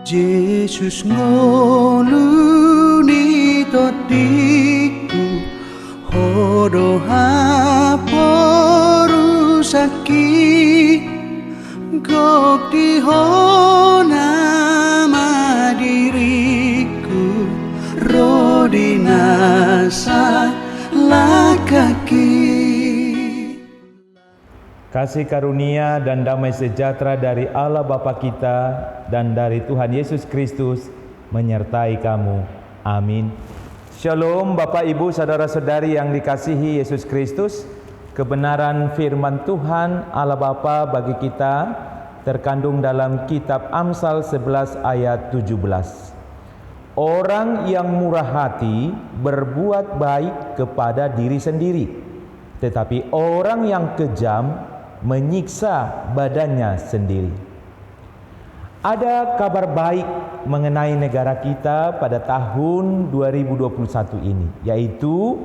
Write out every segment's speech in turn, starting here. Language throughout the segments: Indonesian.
Yesus ngoluni totiku hodo haporu sakit gok di hona madiriku rodinasa lakaki. Kasih karunia dan damai sejahtera dari Allah Bapa kita dan dari Tuhan Yesus Kristus menyertai kamu. Amin. Shalom Bapak Ibu saudara-saudari yang dikasihi Yesus Kristus. Kebenaran firman Tuhan Allah Bapa bagi kita terkandung dalam kitab Amsal 11 ayat 17. Orang yang murah hati berbuat baik kepada diri sendiri, tetapi orang yang kejam menyiksa badannya sendiri. Ada kabar baik mengenai negara kita pada tahun 2021 ini, yaitu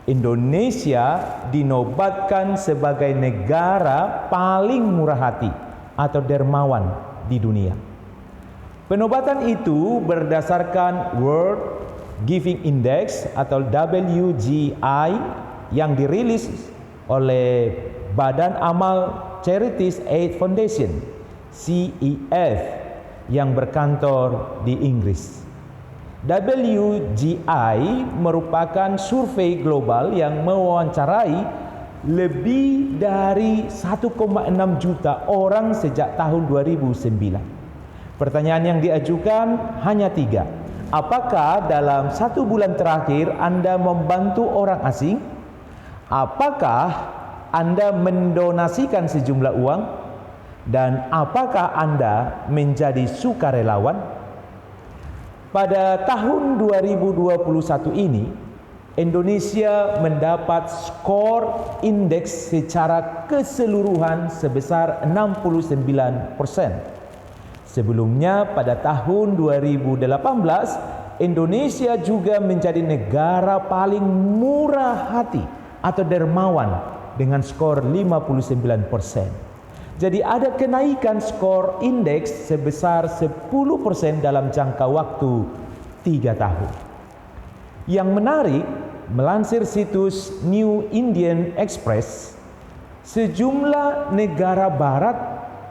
Indonesia dinobatkan sebagai negara paling murah hati atau dermawan di dunia. Penobatan itu berdasarkan World Giving Index atau WGI yang dirilis oleh Badan Amal Charities Aid Foundation (CEF) yang berkantor di Inggris. WGI merupakan survei global yang mewawancarai lebih dari 1,6 juta orang sejak tahun 2009. Pertanyaan yang diajukan hanya 3. Apakah dalam 1 bulan terakhir Anda membantu orang asing? Apakah Anda mendonasikan sejumlah uang? Dan apakah Anda menjadi sukarelawan? Pada tahun 2021 ini, Indonesia mendapat skor indeks secara keseluruhan sebesar 69%. Sebelumnya pada tahun 2018, Indonesia juga menjadi negara paling murah hati atau dermawan dengan skor 59%. Jadi ada kenaikan skor indeks sebesar 10% dalam jangka waktu 3 tahun. Yang menarik, melansir situs New Indian Express, sejumlah negara barat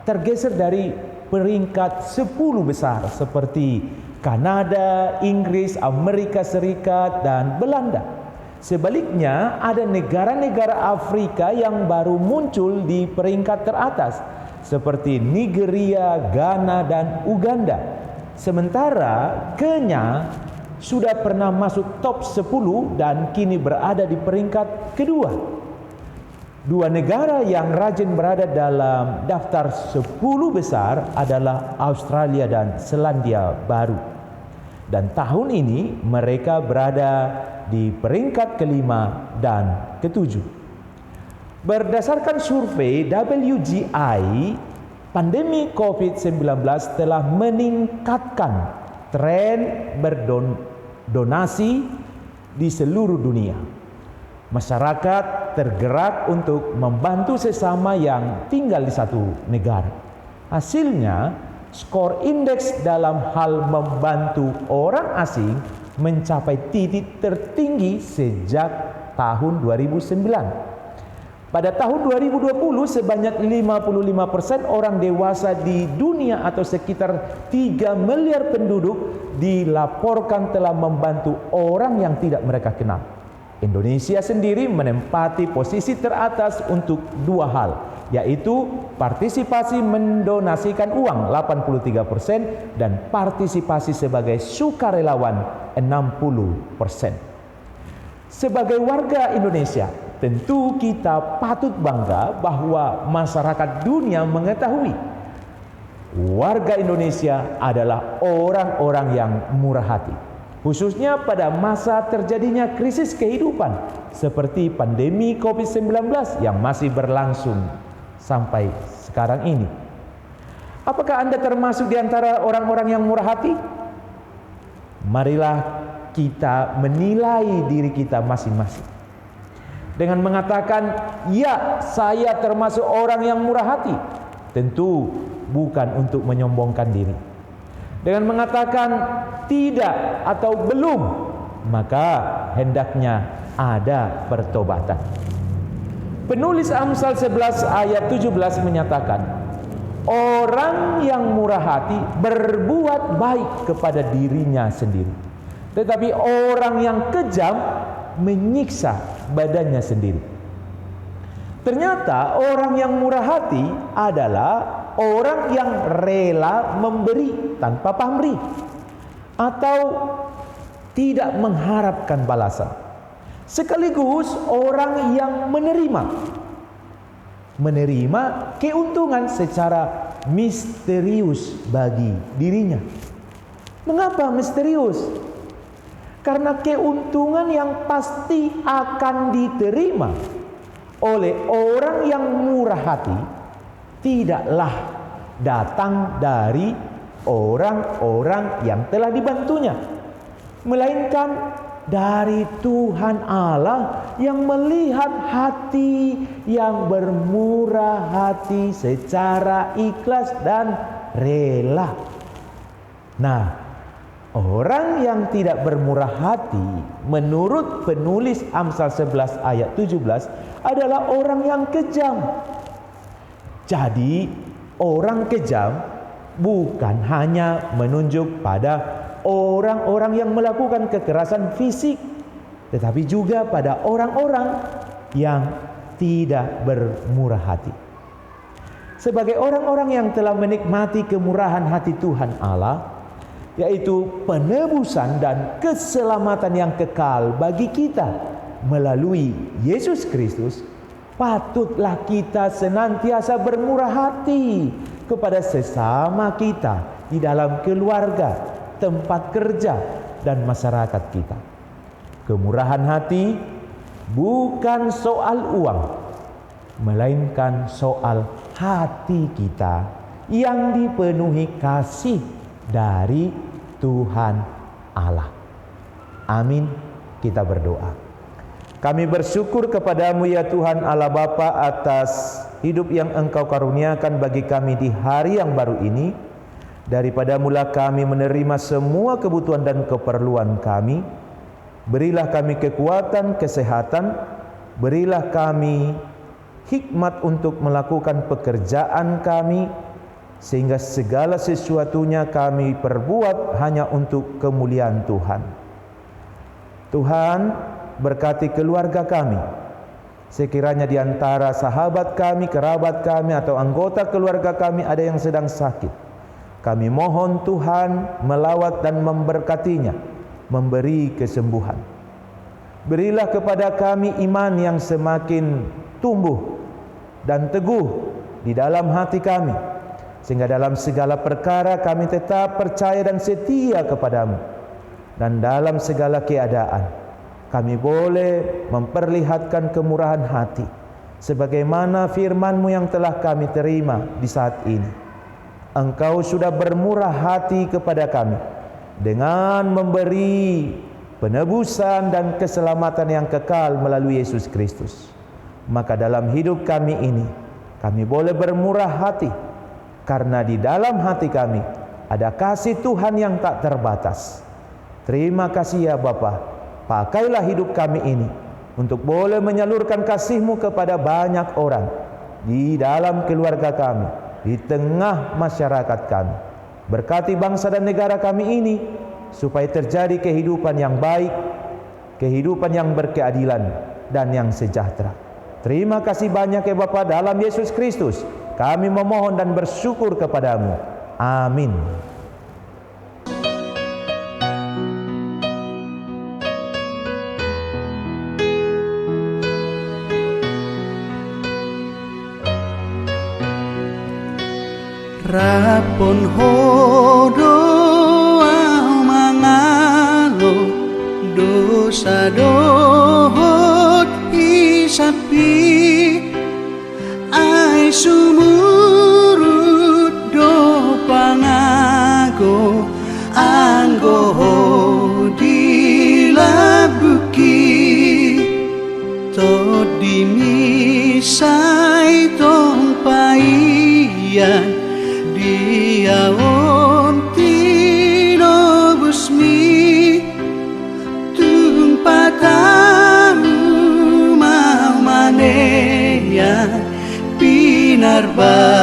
tergeser dari peringkat 10 besar seperti Kanada, Inggris, Amerika Serikat, dan Belanda. Sebaliknya, ada negara-negara Afrika yang baru muncul di peringkat teratas seperti Nigeria, Ghana, dan Uganda. Sementara Kenya sudah pernah masuk top 10 dan kini berada di peringkat kedua. 2 negara yang rajin berada dalam daftar 10 besar adalah Australia dan Selandia Baru. Dan tahun ini mereka berada di peringkat kelima dan ketujuh. Berdasarkan survei WGI, pandemi COVID-19 telah meningkatkan tren berdonasi di seluruh dunia. Masyarakat tergerak untuk membantu sesama yang tinggal di satu negara. Hasilnya, skor indeks dalam hal membantu orang asing mencapai titik tertinggi sejak tahun 2009. Pada tahun 2020, sebanyak 55% orang dewasa di dunia atau sekitar 3 miliar penduduk dilaporkan telah membantu orang yang tidak mereka kenal. Indonesia sendiri menempati posisi teratas untuk 2 hal, yaitu partisipasi mendonasikan uang 83% dan partisipasi sebagai sukarelawan 60%. Sebagai warga Indonesia, tentu kita patut bangga bahwa masyarakat dunia mengetahui warga Indonesia adalah orang-orang yang murah hati, khususnya pada masa terjadinya krisis kehidupan seperti pandemi COVID-19 yang masih berlangsung sampai sekarang ini. Apakah Anda termasuk di antara orang-orang yang murah hati? Marilah kita menilai diri kita masing-masing dengan mengatakan, ya, saya termasuk orang yang murah hati. Tentu bukan untuk menyombongkan diri. Dengan mengatakan tidak atau belum, maka hendaknya ada pertobatan. Penulis Amsal 11 ayat 17 menyatakan, orang yang murah hati berbuat baik kepada dirinya sendiri, tetapi orang yang kejam menyiksa badannya sendiri. Ternyata orang yang murah hati adalah orang yang rela memberi tanpa pamrih atau tidak mengharapkan balasan. Sekaligus orang yang menerima keuntungan secara misterius bagi dirinya. Mengapa misterius? Karena keuntungan yang pasti akan diterima oleh orang yang murah hati tidaklah datang dari orang-orang yang telah dibantunya, melainkan dari Tuhan Allah yang melihat hati yang bermurah hati secara ikhlas dan rela. Nah, orang yang tidak bermurah hati menurut penulis Amsal 11 ayat 17 adalah orang yang kejam. Jadi orang kejam bukan hanya menunjuk pada orang-orang yang melakukan kekerasan fisik, tetapi juga pada orang-orang yang tidak bermurah hati. Sebagai orang-orang yang telah menikmati kemurahan hati Tuhan Allah, yaitu penebusan dan keselamatan yang kekal bagi kita melalui Yesus Kristus, patutlah kita senantiasa bermurah hati kepada sesama kita di dalam keluarga, tempat kerja, dan masyarakat kita. Kemurahan hati bukan soal uang, melainkan soal hati kita yang dipenuhi kasih dari Tuhan Allah. Amin. Kita berdoa. Kami bersyukur kepadamu ya Tuhan Allah Bapa atas hidup yang Engkau karuniakan bagi kami di hari yang baru ini. Daripada mula kami menerima semua kebutuhan dan keperluan kami. Berilah kami kekuatan, kesehatan. Berilah kami hikmat untuk melakukan pekerjaan kami, sehingga segala sesuatunya kami perbuat hanya untuk kemuliaan Tuhan. Tuhan, berkati keluarga kami. Sekiranya di antara sahabat kami, kerabat kami, atau anggota keluarga kami ada yang sedang sakit, kami mohon Tuhan melawat dan memberkatinya, memberi kesembuhan. Berilah kepada kami iman yang semakin tumbuh dan teguh di dalam hati kami, sehingga dalam segala perkara kami tetap percaya dan setia kepadamu. Dan dalam segala keadaan kami boleh memperlihatkan kemurahan hati, sebagaimana firman-Mu yang telah kami terima di saat ini. Engkau sudah bermurah hati kepada kami dengan memberi penebusan dan keselamatan yang kekal melalui Yesus Kristus. Maka dalam hidup kami ini, kami boleh bermurah hati, karena di dalam hati kami ada kasih Tuhan yang tak terbatas. Terima kasih ya Bapa. Pakailah hidup kami ini untuk boleh menyalurkan kasih-Mu kepada banyak orang di dalam keluarga kami, di tengah masyarakat kami. Berkati bangsa dan negara kami ini, supaya terjadi kehidupan yang baik, kehidupan yang berkeadilan, dan yang sejahtera. Terima kasih banyak ya Bapa, dalam Yesus Kristus kami memohon dan bersyukur kepadamu. Amin. Rapon hodo mangalo dosa dohot isapi ai sumurut do pangago anggo dilabuki to dimisai tong paian dia onti sarba